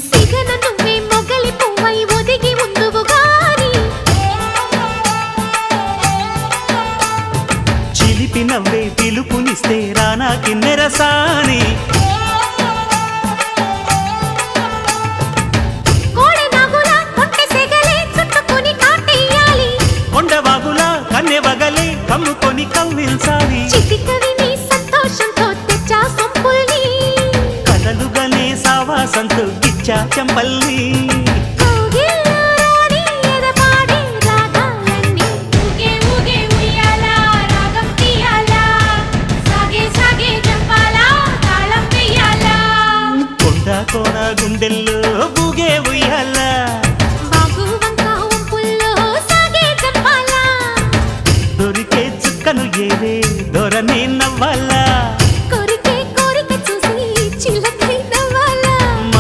సిగన నువ్వే మొగలి పువ్వై ఒదిగి ఉందువు గాని చిలిపి నవ్వే పిలుపునిస్తే రానా కిన్నెరసాని కన్నెవగలే కమ్ముకొని కవ్విల్సాలి చిటికవిని సంతోషంతో తెచ్చా సొంపుల్ని కలలుగనే సావాసంతో గిచ్చా చెంపల్ని కొండ కోన గుండెల్లో బూగే ఉయ్యాలా